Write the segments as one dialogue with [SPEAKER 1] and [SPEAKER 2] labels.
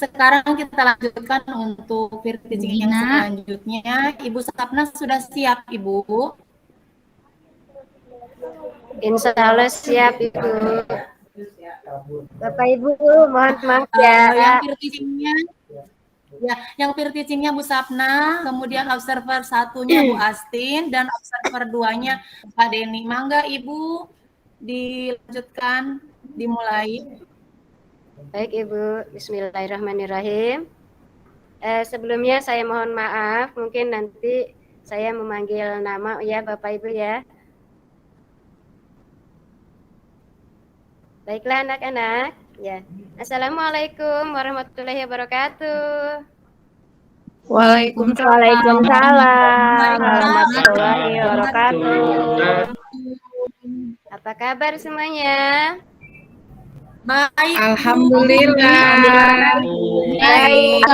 [SPEAKER 1] Sekarang kita lanjutkan untuk peer teaching yang selanjutnya. Ibu Sapna sudah siap, Ibu?
[SPEAKER 2] Insya Allah siap, Ibu. Bapak Ibu, mohon maaf ya.
[SPEAKER 1] Yang peer teaching-nya, ya, yang peer teaching-nya Bu Sapna, kemudian observer satunya Bu Astin, dan observer 2-nya Pak Denny. Mangga Ibu, dilanjutkan, dimulai.
[SPEAKER 2] Baik Ibu, Bismillahirrahmanirrahim. Sebelumnya saya mohon maaf, mungkin nanti saya memanggil nama ya Bapak Ibu ya. Baiklah anak-anak, ya. Assalamualaikum warahmatullahi wabarakatuh.
[SPEAKER 3] Waalaikumsalam warahmatullahi wabarakatuh.
[SPEAKER 2] Apa kabar semuanya?
[SPEAKER 1] Baik.
[SPEAKER 3] Alhamdulillah.
[SPEAKER 2] Baik.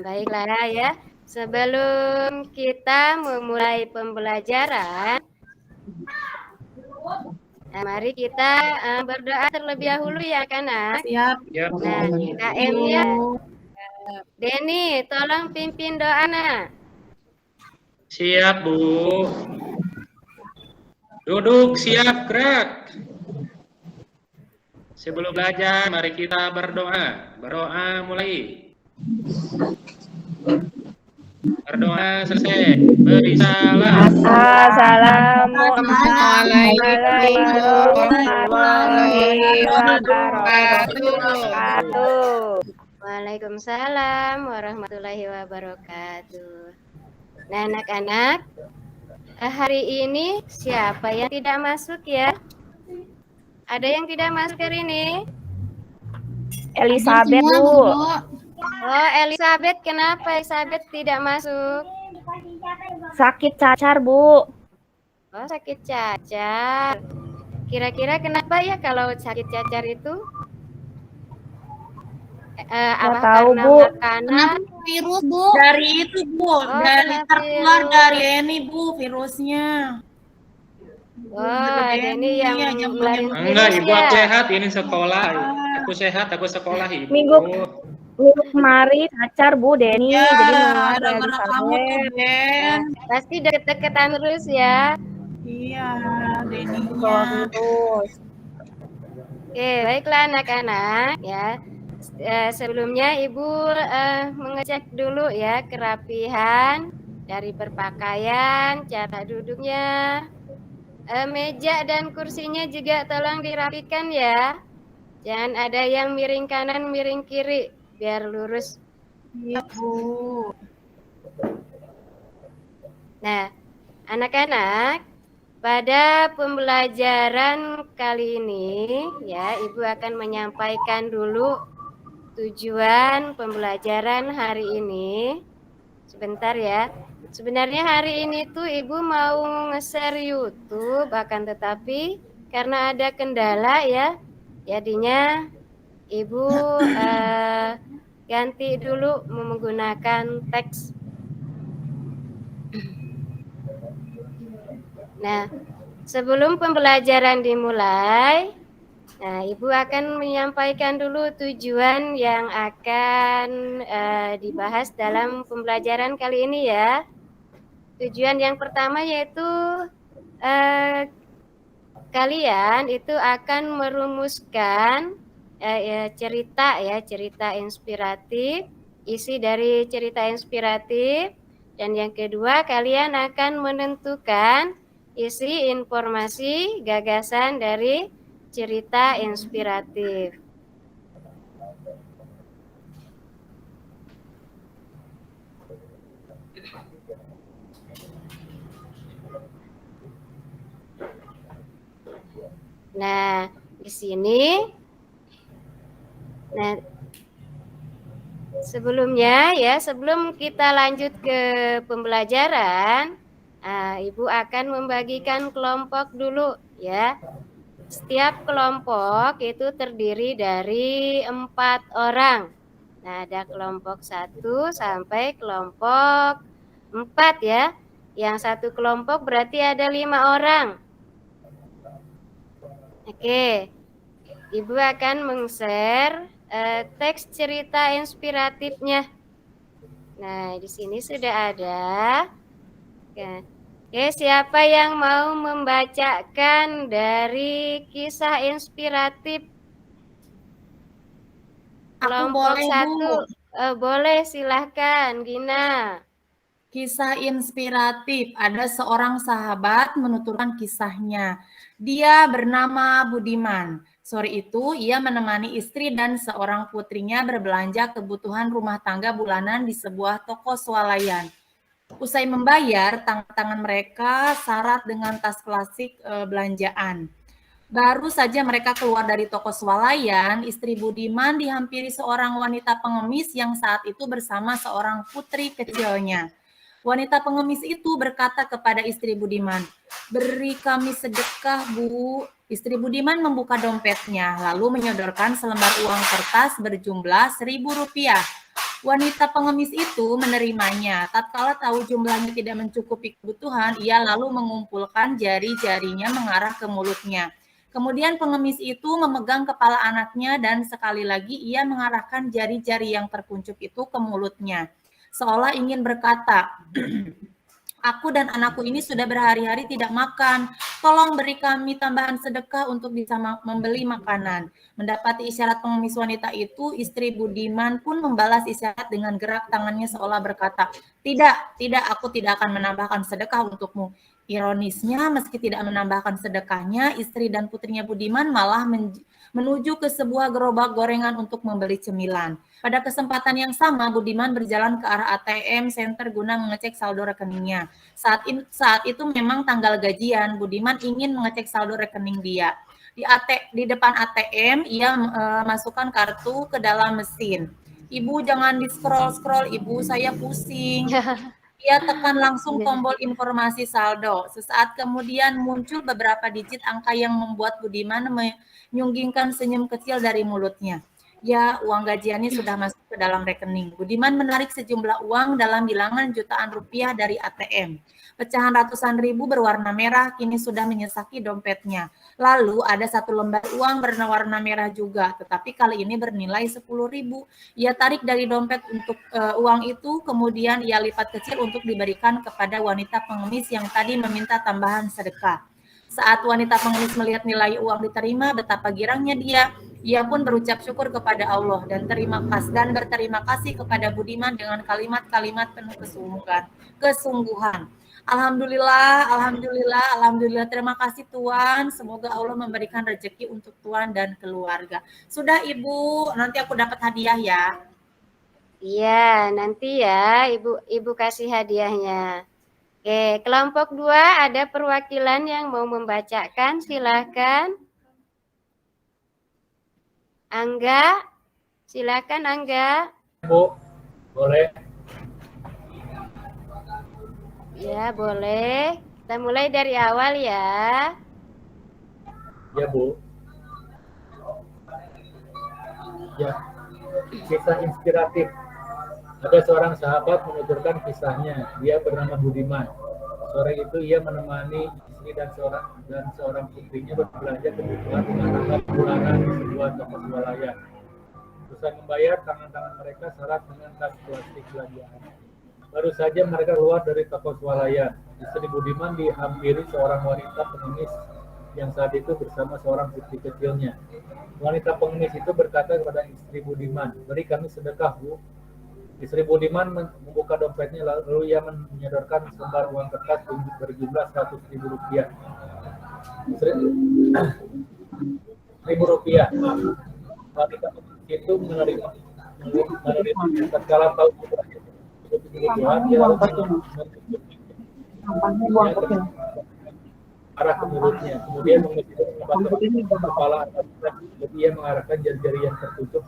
[SPEAKER 2] Baiklah ya. Sebelum kita memulai pembelajaran, mari kita berdoa terlebih dahulu ya anak.
[SPEAKER 1] Siap.
[SPEAKER 2] Nah, KM-nya Denny, tolong pimpin doa.
[SPEAKER 4] Siap, Bu. Duduk, siap, gerak. Sebelum belajar, mari kita berdoa. Berdoa mulai. Berdoa selesai. Beri salam.
[SPEAKER 3] Assalamualaikum warahmatullahi wabarakatuh.
[SPEAKER 2] Waalaikumsalam warahmatullahi wabarakatuh. Nah, anak-anak, hari ini siapa yang tidak masuk ya? Ada yang tidak masuk hari ini?
[SPEAKER 3] Elizabeth, Bu.
[SPEAKER 2] Oh, Elizabeth, kenapa Elizabeth tidak masuk?
[SPEAKER 3] Sakit cacar, Bu.
[SPEAKER 2] Oh, sakit cacar. Kira-kira kenapa ya kalau sakit cacar itu? Apa
[SPEAKER 3] tahu,
[SPEAKER 2] karena
[SPEAKER 3] Bu.
[SPEAKER 2] makanan?
[SPEAKER 1] Virus, Bu. Dari itu, Bu. Dari tertular dari ini, Bu, virusnya.
[SPEAKER 2] Wah, ini yang nularin
[SPEAKER 4] Enggak,
[SPEAKER 2] virus
[SPEAKER 4] Ibu,
[SPEAKER 2] ya?
[SPEAKER 4] aku sehat. Ini sekolah. Aku sehat, aku sekolah, Ibu.
[SPEAKER 3] Minggu kemarin cacar, Bu, Denny.
[SPEAKER 1] Ya,
[SPEAKER 3] jadi nular
[SPEAKER 1] gara-gara kamu tuh, Ben.
[SPEAKER 2] Pasti deket-deketan terus ya?
[SPEAKER 1] Iya, Denny-nya.
[SPEAKER 3] Terus.
[SPEAKER 2] Oke, baiklah anak-anak ya. Sebelumnya Ibu mengecek dulu ya kerapihan dari berpakaian, cara duduknya, meja dan kursinya juga tolong dirapikan ya. Jangan ada yang miring kanan, miring kiri, biar lurus.
[SPEAKER 1] Iya, Bu.
[SPEAKER 2] Nah, anak-anak, pada pembelajaran kali ini ya, Ibu akan menyampaikan dulu tujuan pembelajaran hari ini. Sebentar ya. Sebenarnya hari ini tuh Ibu mau nge-share YouTube, akan tetapi karena ada kendala ya, jadinya Ibu ganti dulu menggunakan teks. Nah, sebelum pembelajaran dimulai, nah, Ibu akan menyampaikan dulu tujuan yang akan dibahas dalam pembelajaran kali ini ya. Tujuan yang pertama yaitu kalian itu akan merumuskan cerita inspiratif, isi dari cerita inspiratif, dan yang kedua kalian akan menentukan isi informasi gagasan dari cerita inspiratif. Nah, di sini, nah, sebelumnya ya, sebelum kita lanjut ke pembelajaran, Ibu akan membagikan kelompok dulu ya. Setiap kelompok itu terdiri dari 4 orang. Nah, ada kelompok 1 sampai kelompok 4 ya. Yang satu kelompok berarti ada 5 orang. Oke, Ibu akan meng-share teks cerita inspiratifnya. Nah, di sini sudah ada. Oke, siapa yang mau membacakan dari kisah inspiratif
[SPEAKER 1] Aku
[SPEAKER 2] kelompok
[SPEAKER 1] boleh, Bu.
[SPEAKER 2] 1? Boleh, silahkan, Gina.
[SPEAKER 1] Kisah inspiratif. Ada seorang sahabat menuturkan kisahnya. Dia bernama Budiman. Sore itu ia menemani istri dan seorang putrinya berbelanja kebutuhan rumah tangga bulanan di sebuah toko swalayan. Usai membayar, tangan mereka syarat dengan tas plastik belanjaan. Baru saja mereka keluar dari toko swalayan, istri Budiman dihampiri seorang wanita pengemis yang saat itu bersama seorang putri kecilnya. Wanita pengemis itu berkata kepada istri Budiman, "Beri kami sedekah, Bu." Istri Budiman membuka dompetnya, lalu menyodorkan selembar uang kertas berjumlah Rp1.000. Wanita pengemis itu menerimanya. Tatkala tahu jumlahnya tidak mencukupi kebutuhan, ia lalu mengumpulkan jari-jarinya mengarah ke mulutnya. Kemudian pengemis itu memegang kepala anaknya dan sekali lagi ia mengarahkan jari-jari yang terkuncup itu ke mulutnya. Seolah ingin berkata, "Aku dan anakku ini sudah berhari-hari tidak makan. Tolong beri kami tambahan sedekah untuk bisa membeli makanan." Mendapati isyarat pengemis wanita itu, istri Budiman pun membalas isyarat dengan gerak tangannya seolah berkata, "Tidak, aku tidak akan menambahkan sedekah untukmu." Ironisnya, meski tidak menambahkan sedekahnya, istri dan putrinya Budiman malah menuju ke sebuah gerobak gorengan untuk membeli cemilan. Pada kesempatan yang sama, Budiman berjalan ke arah ATM Center guna mengecek saldo rekeningnya. Saat itu memang tanggal gajian, Budiman ingin mengecek saldo rekening dia. Di depan ATM, ia masukkan kartu ke dalam mesin. "Ibu, jangan di-scroll-scroll, Ibu, saya pusing." Ia tekan langsung tombol informasi saldo. Sesaat kemudian muncul beberapa digit angka yang membuat Budiman menyunggingkan senyum kecil dari mulutnya. Ya, uang gajiannya sudah masuk ke dalam rekening. Budiman menarik sejumlah uang dalam bilangan jutaan rupiah dari ATM. Pecahan ratusan ribu berwarna merah kini sudah menyesaki dompetnya. Lalu ada satu lembar uang berwarna merah juga, tetapi kali ini bernilai 10.000. Ia tarik dari dompet untuk uang itu, kemudian ia lipat kecil untuk diberikan kepada wanita pengemis yang tadi meminta tambahan sedekah. Saat wanita pengemis melihat nilai uang diterima, betapa girangnya dia. Ia pun berucap syukur kepada Allah dan berterima kasih kepada Budiman dengan kalimat-kalimat penuh kesungguhan. Alhamdulillah, alhamdulillah, alhamdulillah. Terima kasih Tuhan. Semoga Allah memberikan rezeki untuk Tuhan dan keluarga. Sudah Ibu, nanti aku dapat hadiah ya.
[SPEAKER 2] Iya, nanti ya Ibu kasih hadiahnya. Oke, kelompok 2 ada perwakilan yang mau membacakan, silakan. Angga, silakan Angga.
[SPEAKER 5] Bu, boleh?
[SPEAKER 2] Ya, boleh. Kita mulai dari awal ya.
[SPEAKER 5] Ya, Bu. Ya, kisah inspiratif. Ada seorang sahabat menuturkan kisahnya. Dia bernama Budiman. Sore itu ia menemani istri dan seorang putrinya berbelanja kebutuhan makanan bulanan di sebuah toko swalayan. Usai membayar, tangan-tangan mereka syarat dengan tas plastik belanjaan. Baru saja mereka keluar dari toko swalayan. Istri Budiman dihampiri seorang wanita pengemis yang saat itu bersama seorang putri kecilnya. Wanita pengemis itu berkata kepada istri Budiman, "Beri kami sedekah, Bu." Istri Budiman membuka dompetnya lalu ia menyodorkan selembar uang kertas berjumlah Rp100.000. Rp1.000. Wanita itu menerima tatkala tahu kebutuhan dia lalu arah ke mulutnya. Kemudian pengemis itu mengembangkan kepala anak, jadi ia mengarahkan jari-jari yang tertutup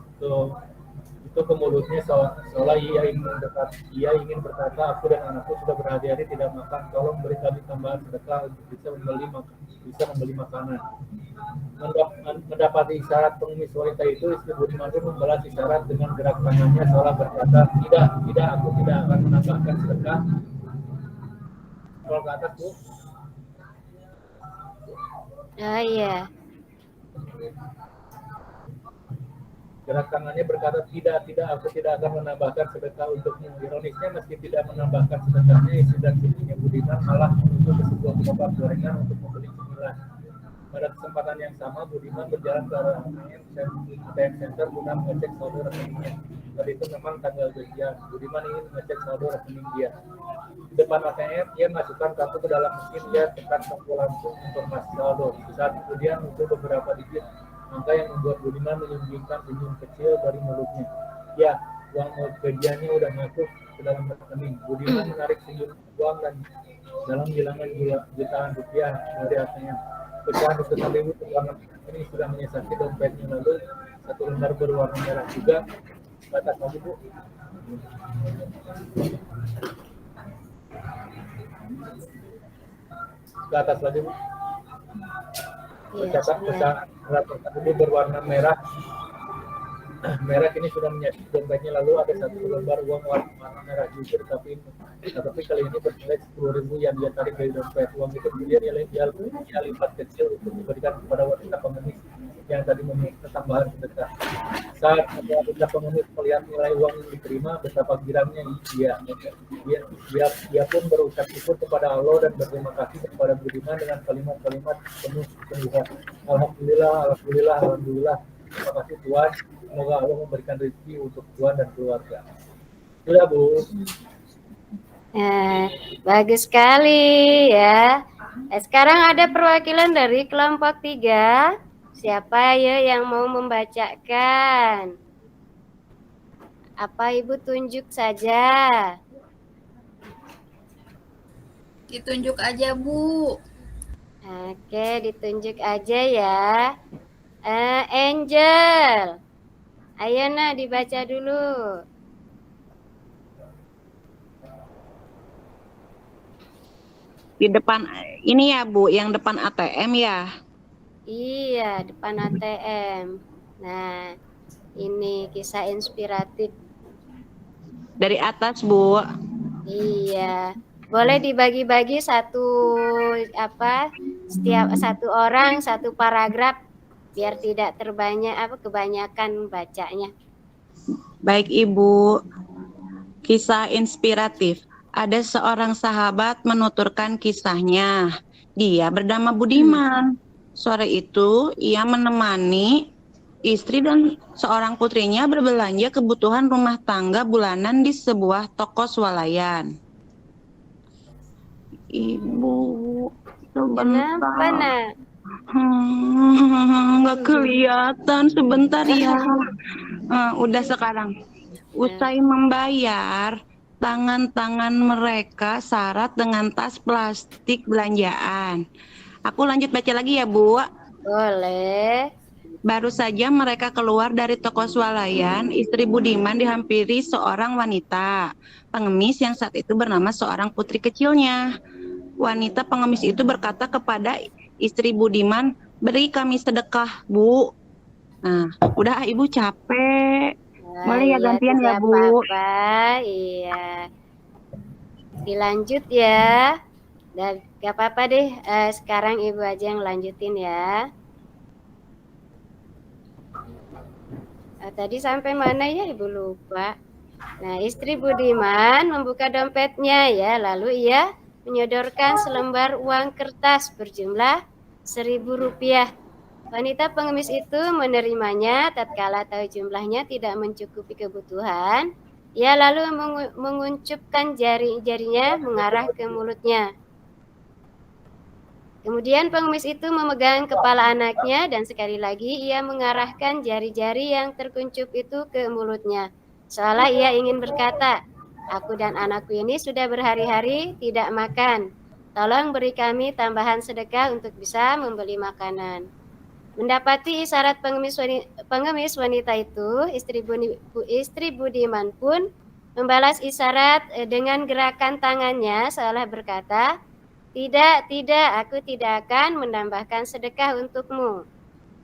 [SPEAKER 5] ke mulutnya seolah ia ingin berkata, "Aku dan anakku sudah berhari-hari tidak makan, tolong beri kami tambahan sedekah untuk bisa membeli makanan." Mendapati isyarat pengemis wanita itu, istri Budiman pun membalas isyarat dengan gerak tangannya seolah berkata, tidak, aku tidak akan menambahkan sedekah." Scroll ke atas, Bu.
[SPEAKER 2] Oh iya.
[SPEAKER 5] Gerak tangannya berkata, tidak, aku tidak akan menambahkan sedekah untukmu. Ironisnya, meski tidak menambahkan sedekahnya, istri dan cucunya Budiman malah menuju ke sebuah gerobak gorengan untuk membeli cemilan. Pada kesempatan yang sama, Budiman berjalan ke arah ATM Center guna mengecek saldo rekeningnya. Saat itu memang tanggal gajian. Budiman ingin mengecek saldo rekening dia. Di depan ATM, ia masukkan kartu ke dalam mesin, dia tekan tombol langsung informasi saldo. Saat kemudian muncul beberapa digit angka yang membuat Budiman menyembunyikan senyum kecil dari mulutnya. Ya, uang gajiannya udah masuk ke dalam rekening. Budiman menarik senyum uang dan dalam bilangan jutaan rupiah dari ATM. Pecahan Rp1.000 berwarna ini sudah menyiasati dompetnya, lalu satu lembar berwarna merah juga. Ke atas lagi, Bu. Ke atas lagi, Bu. Pecahan ini berwarna merah. Merah ini sudah menyatu dompetnya, lalu ada satu lembar uang warna merah juga, tapi kali ini bernilai 10.000 yang dia tarik dari dompet. Uang itu kemudian dia lipat kecil untuk diberikan kepada wanita pengemis yang tadi meminta tambahan sedekah. Saat wanita pengemis melihat nilai uang yang diterima, betapa girangnya dia pun berucap syukur kepada Allah dan berterima kasih kepada Budiman dengan kalimat-kalimat penuh kesungguhan. Alhamdulillah. Terima kasih Tuhan. Semoga Allah memberikan rezeki untuk Tuhan dan keluarga. Sudah, Bu.
[SPEAKER 2] Bagus sekali ya. Sekarang ada perwakilan dari kelompok 3. Siapa ya yang mau membacakan? Apa Ibu tunjuk saja?
[SPEAKER 6] Ditunjuk aja, Bu.
[SPEAKER 2] Oke, ditunjuk aja ya. Angel. Ayo nah dibaca dulu.
[SPEAKER 7] Di depan ini ya Bu, yang depan ATM ya?
[SPEAKER 2] Iya, depan ATM. Nah, ini kisah inspiratif.
[SPEAKER 7] Dari atas Bu.
[SPEAKER 2] Iya. Boleh dibagi-bagi setiap satu orang satu paragraf biar tidak kebanyakan bacanya.
[SPEAKER 7] Baik Ibu. Kisah inspiratif. Ada seorang sahabat menuturkan kisahnya. Dia bernama Budiman. Sore itu ia menemani istri dan seorang putrinya berbelanja kebutuhan rumah tangga bulanan di sebuah toko swalayan. Ibu, sebentar.
[SPEAKER 2] Kenapa, Nak?
[SPEAKER 7] Nggak kelihatan, sebentar ya. Udah sekarang. Usai membayar, tangan-tangan mereka syarat dengan tas plastik belanjaan. Aku lanjut baca lagi ya, Bu.
[SPEAKER 2] Boleh.
[SPEAKER 7] Baru saja mereka keluar dari toko swalayan, istri Budiman dihampiri seorang wanita pengemis yang saat itu bernama seorang putri kecilnya. Wanita pengemis itu berkata kepada istri Budiman, "Beri kami sedekah, Bu." Nah, udah Ibu capek. Boleh ya gantian ya, Bu.
[SPEAKER 2] Apa-apa, iya. Dilanjut ya. Dan gak apa-apa deh, sekarang Ibu aja yang lanjutin ya. Tadi sampai mana ya Ibu lupa. Nah, istri Budiman membuka dompetnya ya, lalu ia menyodorkan selembar uang kertas berjumlah Rp1.000. Wanita pengemis itu menerimanya tatkala tahu jumlahnya tidak mencukupi kebutuhan. Ia lalu menguncupkan jari-jarinya mengarah ke mulutnya. Kemudian pengemis itu memegang kepala anaknya dan sekali lagi ia mengarahkan jari-jari yang terkuncup itu ke mulutnya. Seolah ia ingin berkata, "Aku dan anakku ini sudah berhari-hari tidak makan. Tolong beri kami tambahan sedekah untuk bisa membeli makanan." Mendapati isyarat pengemis wanita itu, istri Budiman pun membalas isyarat dengan gerakan tangannya seolah berkata, Tidak, aku tidak akan menambahkan sedekah untukmu."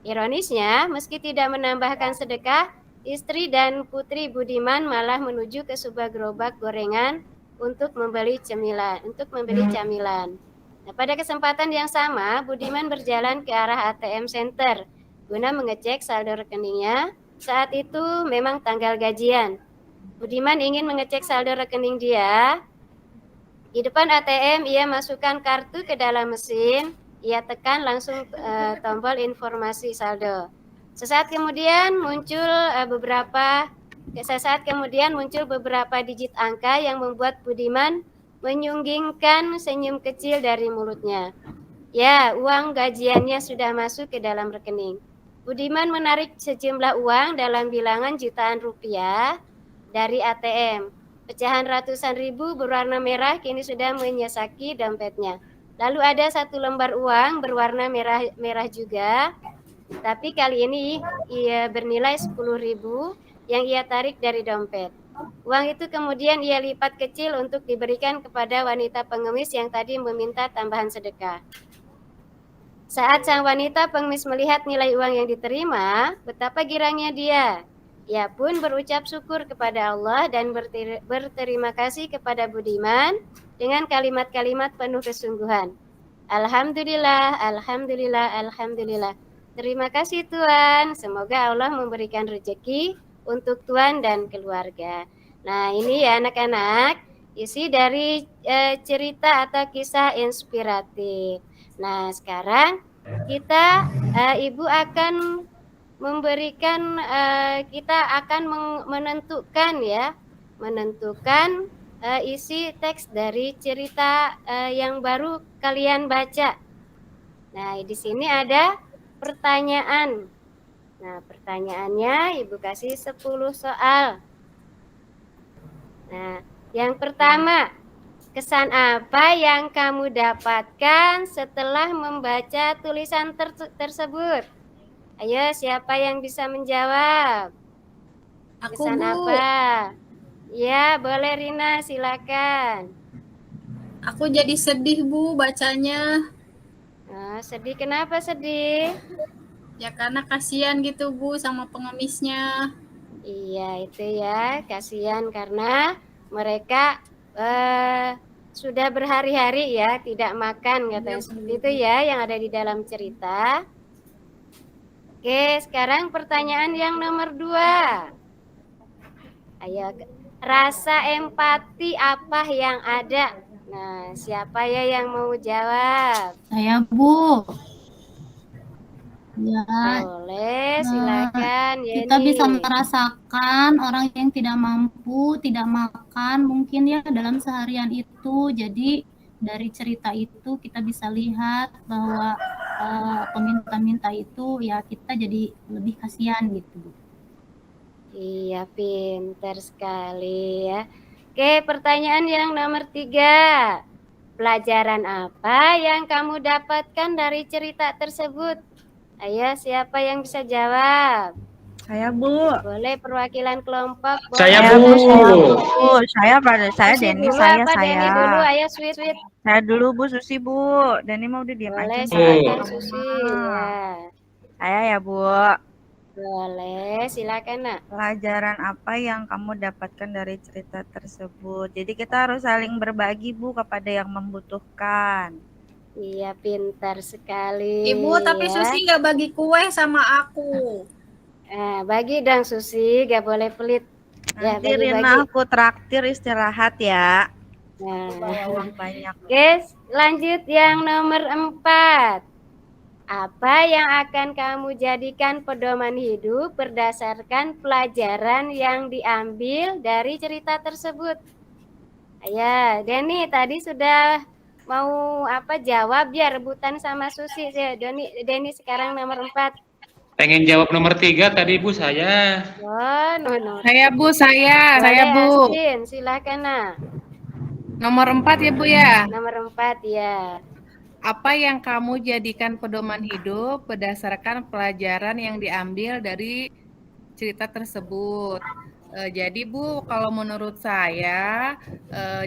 [SPEAKER 2] Ironisnya, meski tidak menambahkan sedekah, istri dan putri Budiman malah menuju ke sebuah gerobak gorengan untuk membeli camilan. Nah, pada kesempatan yang sama, Budiman berjalan ke arah ATM Center guna mengecek saldo rekeningnya. Saat itu memang tanggal gajian. Budiman ingin mengecek saldo rekening dia. Di depan ATM ia masukkan kartu ke dalam mesin, ia tekan langsung tombol informasi saldo. Sesaat kemudian muncul beberapa digit angka yang membuat Budiman menyunggingkan senyum kecil dari mulutnya. Ya, uang gajiannya sudah masuk ke dalam rekening. Budiman menarik sejumlah uang dalam bilangan jutaan rupiah dari ATM. Pecahan ratusan ribu berwarna merah kini sudah menyesaki dompetnya. Lalu ada satu lembar uang berwarna merah juga, tapi kali ini ia bernilai 10.000 yang ia tarik dari dompet. Uang itu kemudian ia lipat kecil untuk diberikan kepada wanita pengemis yang tadi meminta tambahan sedekah. Saat sang wanita pengemis melihat nilai uang yang diterima, betapa girangnya dia. Ia pun berucap syukur kepada Allah dan berterima kasih kepada Budiman dengan kalimat-kalimat penuh kesungguhan. Alhamdulillah, alhamdulillah, alhamdulillah. Terima kasih Tuhan, semoga Allah memberikan rezeki untuk Tuhan dan keluarga. Nah ini ya anak-anak, isi dari cerita atau kisah inspiratif. Nah sekarang Ibu akan memberikan, kita akan menentukan isi teks dari cerita yang baru kalian baca. Nah, di sini ada pertanyaan. Nah, pertanyaannya Ibu kasih 10 soal. Nah, yang pertama, kesan apa yang kamu dapatkan setelah membaca tulisan tersebut? Ayo, siapa yang bisa menjawab?
[SPEAKER 6] Aku,
[SPEAKER 2] Kesan
[SPEAKER 6] Bu.
[SPEAKER 2] apa? Ya, boleh Rina, silakan.
[SPEAKER 6] Aku jadi sedih, Bu, bacanya.
[SPEAKER 2] Sedih, kenapa sedih?
[SPEAKER 6] Ya karena kasihan gitu, Bu, sama pengemisnya.
[SPEAKER 2] Iya, itu ya, kasihan karena mereka sudah berhari-hari ya tidak makan, katanya seperti itu ya yang ada di dalam cerita. Oke, sekarang pertanyaan yang nomor 2. Ayo, rasa empati apa yang ada? Nah, siapa ya yang mau jawab?
[SPEAKER 1] Saya, Bu. Ya,
[SPEAKER 2] Boleh, silakan Yeni.
[SPEAKER 1] kita bisa merasakan orang yang tidak mampu, tidak makan mungkin ya dalam seharian itu. Jadi dari cerita itu kita bisa lihat bahwa peminta-minta itu ya kita jadi lebih kasihan gitu.
[SPEAKER 2] Iya, pintar sekali ya. Oke, pertanyaan yang nomor 3. Pelajaran apa yang kamu dapatkan dari cerita tersebut? Ayo, siapa yang bisa jawab?
[SPEAKER 3] Saya, Bu.
[SPEAKER 2] Boleh perwakilan kelompok.
[SPEAKER 4] Saya,
[SPEAKER 2] boleh.
[SPEAKER 4] Bu.
[SPEAKER 3] Saya
[SPEAKER 2] Susi
[SPEAKER 3] Denny,
[SPEAKER 2] dulu
[SPEAKER 3] saya.
[SPEAKER 2] apa Denny dulu? Ayo, sweet.
[SPEAKER 3] Saya dulu, Bu, Susi, Bu. Denny mau udah diam
[SPEAKER 2] Boleh,
[SPEAKER 3] aja.
[SPEAKER 2] silakan Susi. Ya.
[SPEAKER 3] Saya ya, Bu.
[SPEAKER 2] Boleh, silakan Nak.
[SPEAKER 3] Pelajaran apa yang kamu dapatkan dari cerita tersebut? Jadi kita harus saling berbagi, Bu, kepada yang membutuhkan.
[SPEAKER 2] Iya, pintar sekali.
[SPEAKER 6] Ibu, tapi
[SPEAKER 2] ya.
[SPEAKER 6] Susi nggak bagi kue sama aku.
[SPEAKER 2] Bagi dong Susi, gak boleh pelit. Ya,
[SPEAKER 3] Nanti
[SPEAKER 2] bagi-bagi.
[SPEAKER 3] Rina aku traktir istirahat ya.
[SPEAKER 2] Nah,
[SPEAKER 3] Uang banyak.
[SPEAKER 2] guys, lanjut yang nomor 4. Apa yang akan kamu jadikan pedoman hidup berdasarkan pelajaran yang diambil dari cerita tersebut? Ayo, Denny tadi sudah mau jawab ya, rebutan sama Susi ya. Denny sekarang nomor 4.
[SPEAKER 4] Pengen jawab nomor 3 tadi, Bu, saya.
[SPEAKER 2] Oh, no.
[SPEAKER 8] Saya Bu, saya Bu.
[SPEAKER 2] Astin, silakan Nak.
[SPEAKER 8] Nomor 4 ya Bu ya.
[SPEAKER 2] Nomor 4 ya.
[SPEAKER 8] Apa yang kamu jadikan pedoman hidup berdasarkan pelajaran yang diambil dari cerita tersebut? Jadi Bu, kalau menurut saya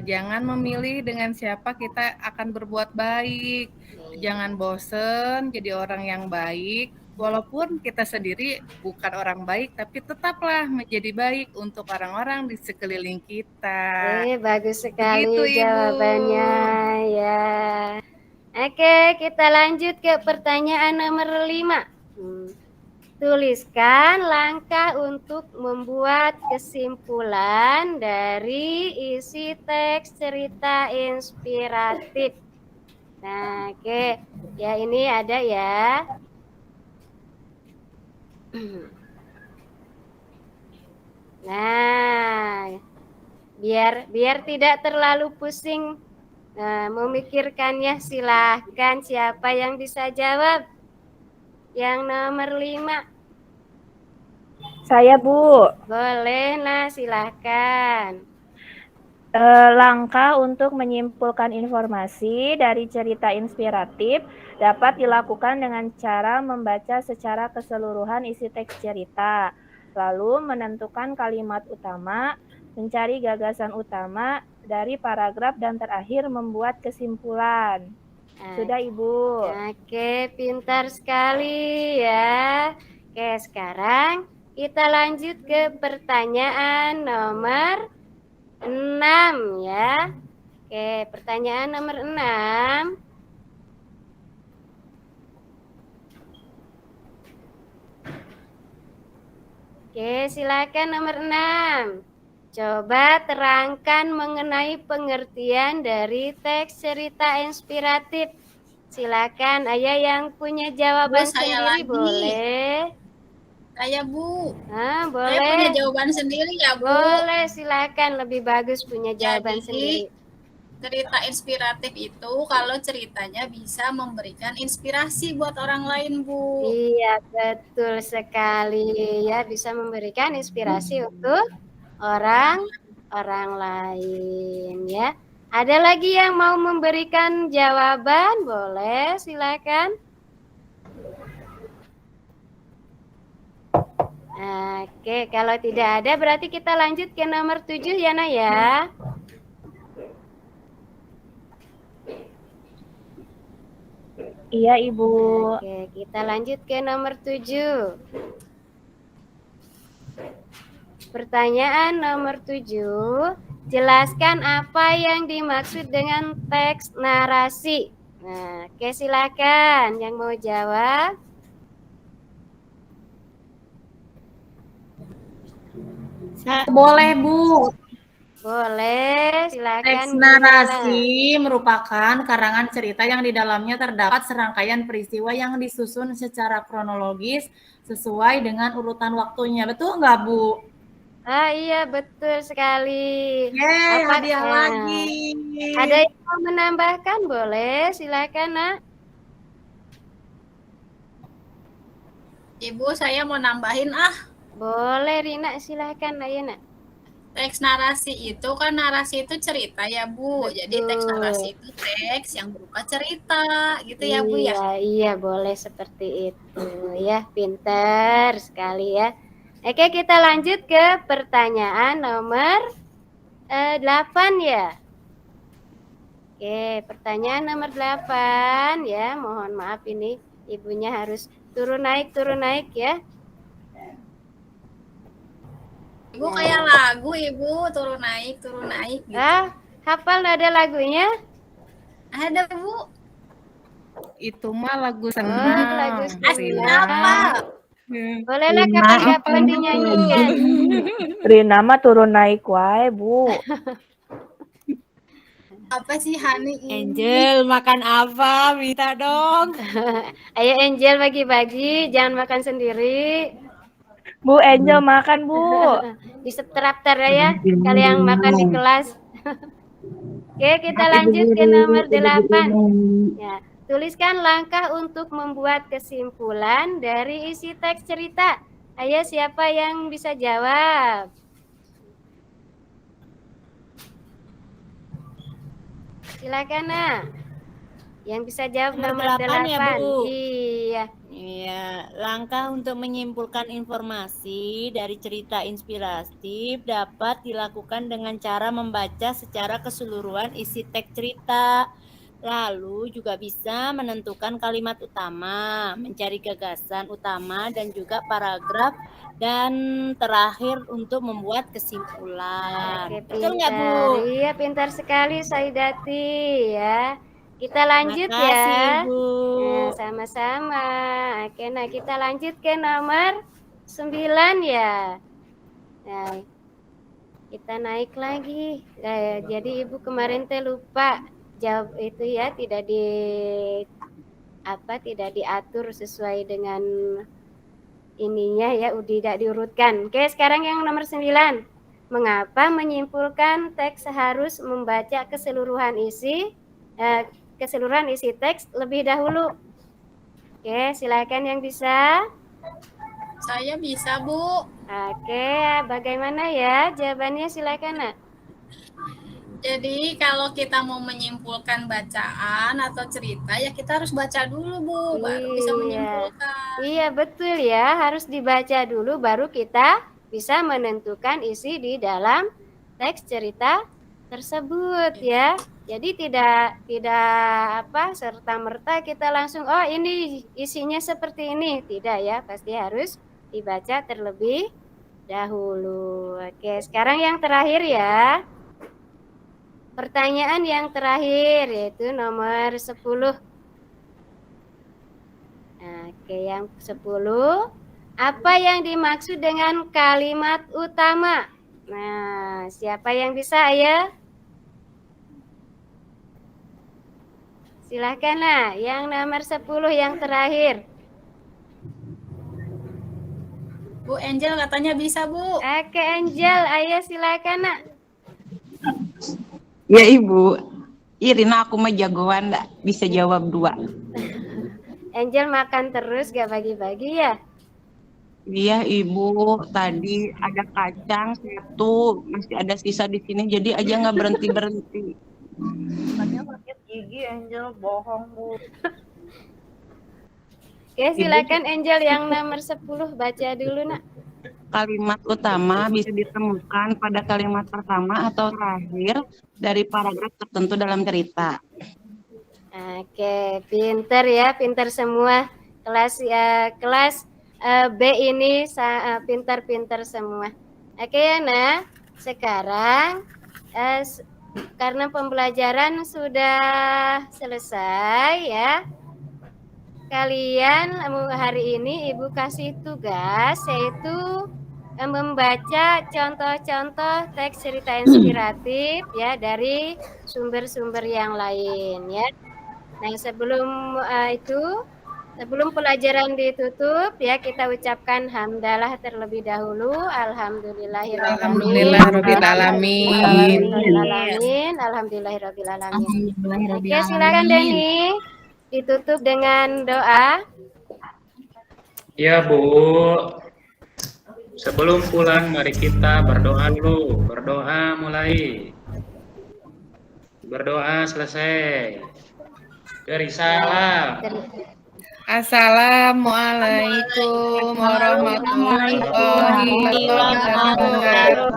[SPEAKER 8] jangan memilih dengan siapa kita akan berbuat baik. Jangan bosen jadi orang yang baik. Walaupun kita sendiri bukan orang baik, tapi tetaplah menjadi baik untuk orang-orang di sekeliling kita.
[SPEAKER 2] Bagus sekali
[SPEAKER 8] Begitu, Ibu.
[SPEAKER 2] jawabannya ya. Oke, kita lanjut ke pertanyaan nomor 5. tuliskan langkah untuk membuat kesimpulan dari isi teks cerita inspiratif. Nah, oke. Ya, ini ada ya. Nah, biar tidak terlalu pusing memikirkannya, silahkan siapa yang bisa jawab? Yang nomor 5.
[SPEAKER 9] Saya, Bu.
[SPEAKER 2] Boleh, nah silahkan.
[SPEAKER 9] Langkah untuk menyimpulkan informasi dari cerita inspiratif dapat dilakukan dengan cara membaca secara keseluruhan isi teks cerita, lalu menentukan kalimat utama, mencari gagasan utama dari paragraf, dan terakhir membuat kesimpulan. Sudah, Ibu.
[SPEAKER 2] Oke, pintar sekali ya. Oke, sekarang kita lanjut ke pertanyaan nomor 6 ya. Oke, pertanyaan nomor 6. Oke, silakan nomor 6. Coba terangkan mengenai pengertian dari teks cerita inspiratif. Silakan, Ayah yang punya jawaban
[SPEAKER 6] Bu, saya
[SPEAKER 2] sendiri
[SPEAKER 6] lagi.
[SPEAKER 2] boleh.
[SPEAKER 6] Saya, Bu.
[SPEAKER 2] Boleh.
[SPEAKER 6] Saya punya jawaban sendiri ya, Bu.
[SPEAKER 2] Boleh, silakan. Lebih bagus punya jawaban sendiri.
[SPEAKER 6] Cerita inspiratif itu kalau ceritanya bisa memberikan inspirasi buat orang lain, Bu.
[SPEAKER 2] Iya, betul sekali ya, bisa memberikan inspirasi untuk orang lain ya. Ada lagi yang mau memberikan jawaban? Boleh, silakan. Oke, kalau tidak ada berarti kita lanjut ke nomor 7 ya, Nak ya.
[SPEAKER 9] Iya, Ibu.
[SPEAKER 2] Oke, kita lanjut ke nomor 7. Pertanyaan nomor 7, jelaskan apa yang dimaksud dengan teks narasi. Nah, oke, silakan yang mau jawab.
[SPEAKER 1] Boleh, Bu.
[SPEAKER 2] Boleh, silakan.
[SPEAKER 1] Teks narasi merupakan karangan cerita yang di dalamnya terdapat serangkaian peristiwa yang disusun secara kronologis sesuai dengan urutan waktunya. Betul nggak, Bu?
[SPEAKER 2] Iya, betul sekali.
[SPEAKER 1] Hadiah lagi.
[SPEAKER 2] Ada yang mau menambahkan? Boleh, silakan, Nak.
[SPEAKER 6] Ibu, saya mau nambahin
[SPEAKER 2] Boleh, Rina, silakan, Ayo, Nak.
[SPEAKER 6] Teks narasi itu kan narasi itu cerita ya, Bu. Jadi teks narasi itu teks yang berupa cerita gitu ya, Bu ya.
[SPEAKER 2] Iya, boleh seperti itu ya. Pintar sekali ya. Oke, kita lanjut ke pertanyaan nomor 8 ya. Oke, pertanyaan nomor 8 ya. Mohon maaf ini ibunya harus turun naik ya.
[SPEAKER 6] Ibu kayak lagu, Ibu, turun naik gitu.
[SPEAKER 2] Hafal ada lagunya?
[SPEAKER 6] Ada, Bu.
[SPEAKER 8] Itu mah lagu senang.
[SPEAKER 2] Lagu
[SPEAKER 6] apa?
[SPEAKER 2] Bolehlah kapan-kapan dinyanyikan.
[SPEAKER 9] Rina mah turun naik wae, Bu.
[SPEAKER 6] Apa sih, Hani ini?
[SPEAKER 10] Angel, makan apa? Minta dong.
[SPEAKER 2] Ayo Angel bagi-bagi, jangan makan sendiri.
[SPEAKER 9] Bu, Angel makan, Bu.
[SPEAKER 2] Di traktor ya, kalian makan di kelas. Oke, kita lanjut ke nomor 8. Ya, tuliskan langkah untuk membuat kesimpulan dari isi teks cerita. Ayo, siapa yang bisa jawab? Silakan, Nak. Yang bisa jawab nomor 8
[SPEAKER 10] ya, Bu.
[SPEAKER 2] Iya.
[SPEAKER 10] Iya, langkah untuk menyimpulkan informasi dari cerita inspiratif dapat dilakukan dengan cara membaca secara keseluruhan isi teks cerita. Lalu juga bisa menentukan kalimat utama, mencari gagasan utama dan juga paragraf, dan terakhir untuk membuat kesimpulan.
[SPEAKER 2] Oke,
[SPEAKER 10] betul nggak, Bu?
[SPEAKER 2] Iya, pintar sekali Saidati ya. Kita lanjut
[SPEAKER 10] Makasih,
[SPEAKER 2] ya.
[SPEAKER 10] Ibu.
[SPEAKER 2] Nah, sama-sama. Oke, nah kita lanjut ke nomor 9 ya. Nah, kita naik lagi. Nah, jadi Ibu kemarin teh lupa jawab itu ya, tidak diatur sesuai dengan ininya ya, tidak diurutkan. Oke, sekarang yang nomor 9. Mengapa menyimpulkan teks harus membaca keseluruhan isi teks lebih dahulu? Oke, silakan yang bisa.
[SPEAKER 6] Saya bisa, Bu.
[SPEAKER 2] Oke, bagaimana ya jawabannya, silakan Nak.
[SPEAKER 6] Jadi kalau kita mau menyimpulkan bacaan atau cerita ya kita harus baca dulu, Bu, baru bisa menyimpulkan.
[SPEAKER 2] Iya, betul ya, harus dibaca dulu baru kita bisa menentukan isi di dalam teks cerita tersebut ya. Jadi tidak serta-merta kita langsung ini isinya seperti ini, tidak ya, pasti harus dibaca terlebih dahulu. Oke, sekarang yang terakhir ya. Pertanyaan yang terakhir yaitu nomor 10. Oke, yang 10. Apa yang dimaksud dengan kalimat utama? Nah, siapa yang bisa ya? Silakan lah, yang nomor 10 yang terakhir.
[SPEAKER 6] Bu Angel katanya bisa, Bu.
[SPEAKER 2] Oke, Angel, ayo silakan nak.
[SPEAKER 7] Ya Ibu, Irina aku mah jagoan nggak bisa jawab 2.
[SPEAKER 2] Angel makan terus gak bagi-bagi ya?
[SPEAKER 7] Iya Ibu, tadi ada kacang 1, masih ada sisa di sini, jadi aja nggak berhenti.
[SPEAKER 3] Katanya sakit gigi, Angel bohong, Bu.
[SPEAKER 2] Oke, silakan Angel yang nomor 10 baca dulu nak.
[SPEAKER 7] Kalimat utama bisa ditemukan pada kalimat pertama atau terakhir dari paragraf tertentu dalam cerita.
[SPEAKER 2] Oke, pinter ya, pinter semua. Kelas B ini pinter-pinter semua. Oke ya, nah. Sekarang karena pembelajaran sudah selesai ya. Kalian hari ini Ibu kasih tugas yaitu membaca contoh-contoh teks cerita inspiratif ya dari sumber-sumber yang lain ya. Nah, sebelum sebelum pelajaran ditutup ya, kita ucapkan hamdalah terlebih dahulu. Alhamdulillahirobbilalamin. Oke, silakan Deni. Ditutup dengan doa.
[SPEAKER 4] Ya Bu, sebelum pulang mari kita berdoa dulu. Berdoa mulai. Berdoa selesai. Beri salam.
[SPEAKER 8] Assalamualaikum warahmatullahi wabarakatuh.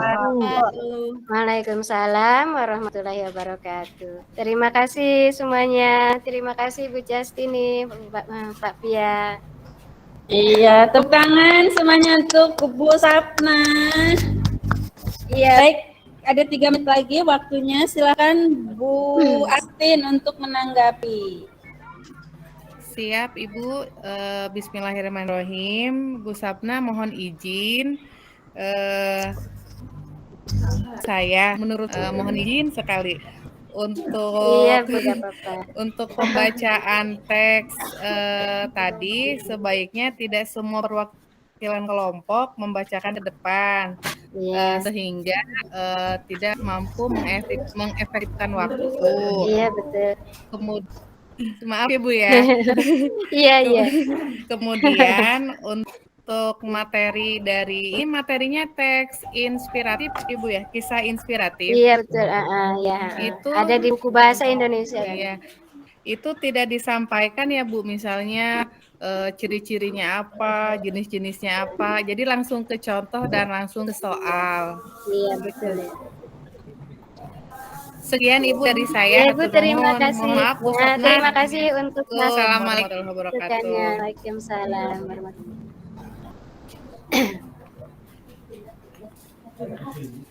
[SPEAKER 2] Waalaikumsalam warahmatullahi wabarakatuh. Terima kasih semuanya. Terima kasih Bu Justini, Pak Pia.
[SPEAKER 11] Iya, tepuk tangan semuanya untuk Bu Sapna. Iya. Baik, ada 3 menit lagi waktunya. Silakan Bu Astin untuk menanggapi.
[SPEAKER 8] Siap Ibu, Bismillahirrahmanirrahim. Bu Sapna mohon izin, saya mohon izin sekali untuk pembacaan teks tadi sebaiknya tidak semua perwakilan kelompok membacakan ke depan, sehingga tidak mampu mengefektifkan waktu.
[SPEAKER 2] Iya betul.
[SPEAKER 8] Kemudian maaf ya Bu ya.
[SPEAKER 2] Iya.
[SPEAKER 8] Kemudian untuk materi ini materinya teks inspiratif Ibu ya, kisah inspiratif.
[SPEAKER 2] Iya betul. Itu ada di buku bahasa Indonesia.
[SPEAKER 8] Iya. Itu tidak disampaikan ya Bu, misalnya ciri-cirinya apa, jenis-jenisnya apa. Jadi langsung ke contoh dan langsung ke soal.
[SPEAKER 2] Iya betul ya.
[SPEAKER 8] Sekian Ibu dari saya.
[SPEAKER 2] Ya, Ibu, terima kasih.
[SPEAKER 8] Mohon maaf, Bu Sapna.
[SPEAKER 2] Terima kasih untuk
[SPEAKER 8] Assalamualaikum warahmatullahi wabarakatuh.
[SPEAKER 2] Waalaikumsalam warahmatullahi wabarakatuh.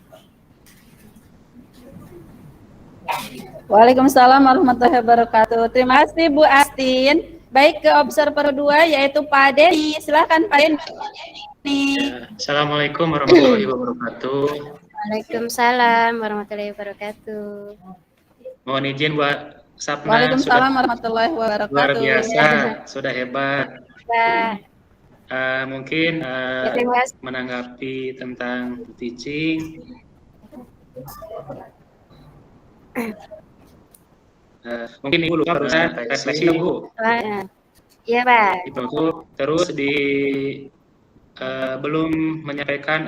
[SPEAKER 11] Waalaikumsalam warahmatullahi wabarakatuh. Terima kasih Bu Astin. Baik, ke observer 2 yaitu Pak Denny. Silahkan Pak Denny.
[SPEAKER 4] Assalamualaikum warahmatullahi wabarakatuh.
[SPEAKER 2] Waalaikumsalam warahmatullahi wabarakatuh.
[SPEAKER 4] Mohon izin buat Sapna.
[SPEAKER 11] Waalaikumsalam warahmatullahi wabarakatuh.
[SPEAKER 4] Luar biasa, sudah hebat.
[SPEAKER 2] Pak.
[SPEAKER 4] Mungkin
[SPEAKER 2] terima kasih.
[SPEAKER 4] menanggapi tentang teaching. Mungkin Ibu lupa barusan refleksi Bu.
[SPEAKER 2] Iya Pak.
[SPEAKER 4] Itu terus belum menyampaikan